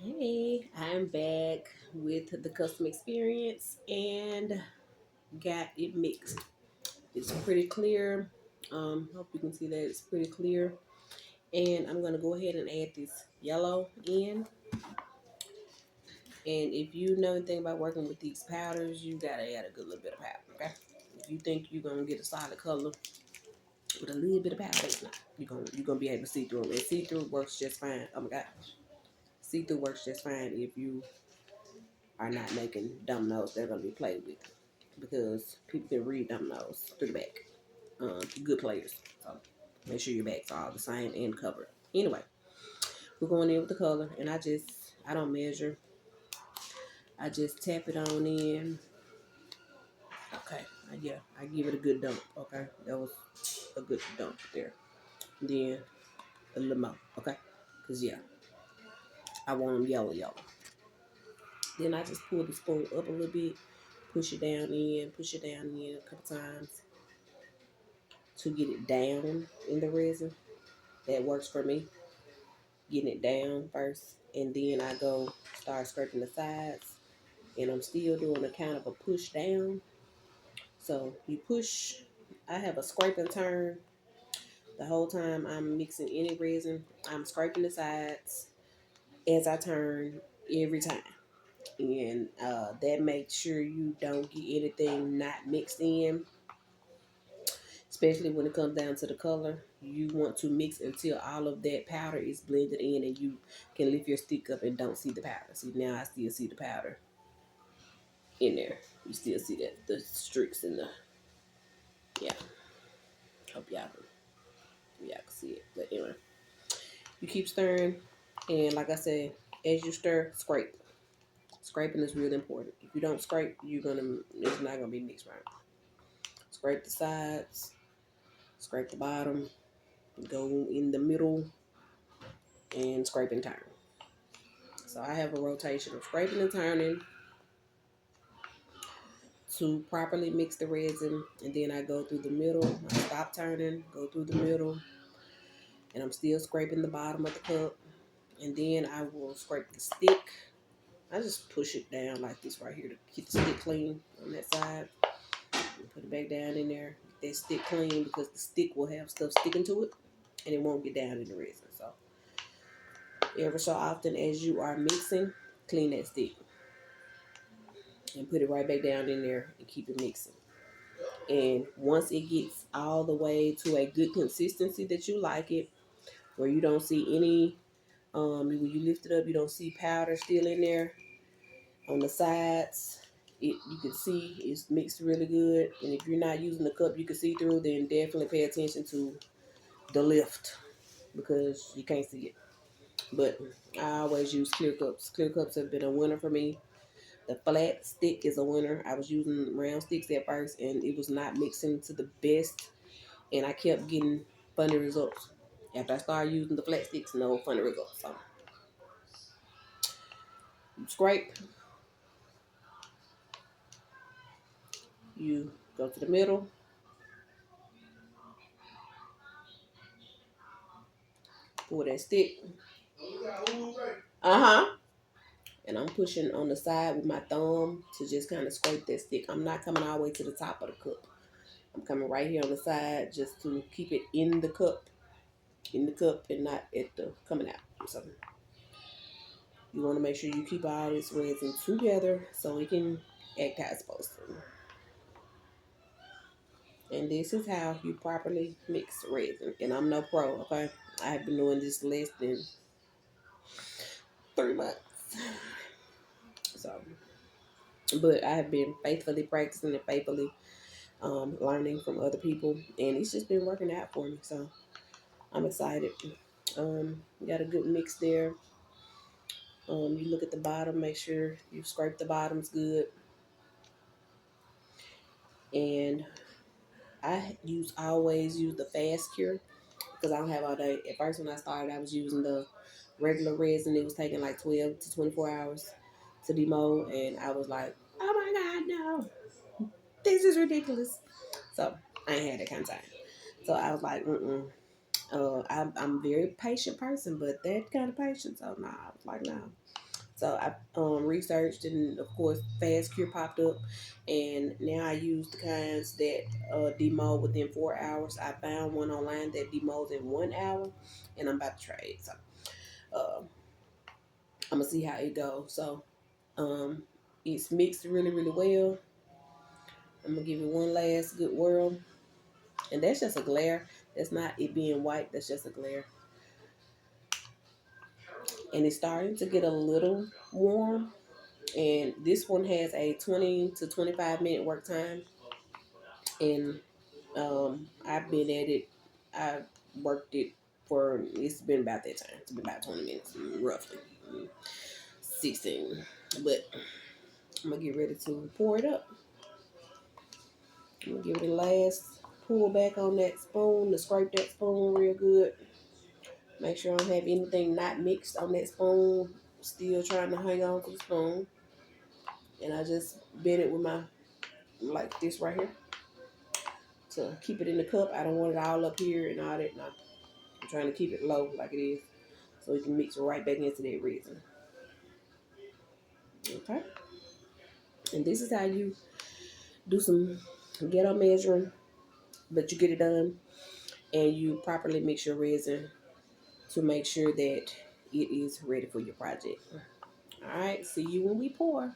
Hey, I'm back with the custom experience and got it mixed. It's pretty clear. Hope you can see that it's pretty clear. And I'm gonna go ahead and add this yellow in. And if you know anything about working with these powders, you gotta add a good little bit of powder. Okay. If you think you're gonna get a solid color with a little bit of powder, it's not. You're gonna be able to see through them. And see through works just fine. Oh my gosh. See through works just fine if you are not making dominoes they're going to be played with because people can read dominoes through the back. Good players. So make sure your backs are all the same and covered. Anyway, we're going in with the color, and I don't measure. I just tap it on in. Okay, yeah, I give it a good dump. Okay, that was a good dump there. Then a little more. Okay, because yeah, I want them yellow, yellow. Then I just pull the spoon up a little bit, push it down in a couple times to get it down in the resin. That works for me. Getting it down first, and then I go start scraping the sides. And I'm still doing a kind of a push down. So you push. I have a scrape and turn the whole time I'm mixing any resin. I'm scraping the sides as I turn every time, and that makes sure you don't get anything not mixed in, especially when it comes down to the color. You want to mix until all of that powder is blended in and you can lift your stick up and don't see the powder. See, now I still see the powder in there. You still see that, the streaks in the, yeah. Hope y'all can see it. But anyway, you keep stirring. And like I said, as you stir, scrape. Scraping is really important. If you don't scrape, it's not gonna be mixed right. Scrape the sides, scrape the bottom, go in the middle, and scrape and turn. So I have a rotation of scraping and turning to properly mix the resin, and then I go through the middle. I stop turning, go through the middle, and I'm still scraping the bottom of the cup, and then I will scrape the stick. I just push it down like this right here to keep the stick clean on that side. And put it back down in there. Get that stick clean because the stick will have stuff sticking to it, and it won't get down in the resin. So every so often as you are mixing, clean that stick and put it right back down in there and keep it mixing. And once it gets all the way to a good consistency that you like it, where you don't see any, when you lift it up, you don't see powder still in there on the sides. You can see it's mixed really good. And if you're not using the cup you can see through, then definitely pay attention to the lift because you can't see it. But I always use clear cups. Clear cups have been a winner for me. The flat stick is a winner. I was using round sticks at first and it was not mixing to the best, and I kept getting funny results. After I started using the flat sticks, no funny results. So you scrape, you go to the middle, pull that stick. Uh-huh. And I'm pushing on the side with my thumb to just kind of scrape that stick. I'm not coming all the way to the top of the cup. I'm coming right here on the side just to keep it in the cup and not at the coming out. So you want to make sure you keep all this resin together so it can act how it's supposed to. And this is how you properly mix resin. And I'm no pro, okay? I have been doing this less than 3 months. So, but I have been faithfully practicing and faithfully learning from other people. And it's just been working out for me. So I'm excited. Got a good mix there. You look at the bottom, make sure you scrape the bottoms good. And I always use the fast cure because I don't have all day. At first, when I started, I was using the regular resin. It was taking like 12 to 24 hours to demold, and I was like, "Oh my God, no! This is ridiculous." So I ain't had that kind of time. So I was like, "Mm-mm." I'm a very patient person, but that kind of patience, oh no, I was like, no. So I researched, and of course fast cure popped up, and now I use the kinds that demold within 4 hours. I found one online that demolds in 1 hour, and I'm about to try it. So uh, I'm gonna see how it goes. So it's mixed really really well. I'm gonna give it one last good whirl, and that's just a glare. That's not it being white. That's just a glare, and it's starting to get a little warm. And this one has a 20 to 25 minute work time, and I've been at it. I worked it for it's been about that time. It's been about 20 minutes, roughly 16. But I'm gonna get ready to pour it up. I'm gonna give it a last pull back on that spoon to scrape that spoon real good. Make sure I don't have anything not mixed on that spoon. Still trying to hang on to the spoon, and I just bend it with my like this right here to keep it in the cup. I don't want it all up here and all that. No, I'm trying to keep it low like it is, so we can mix it right back into that resin. Okay, and this is how you do some ghetto measuring, but you get it done and you properly mix your resin to make sure that it is ready for your project. All right, see you when we pour.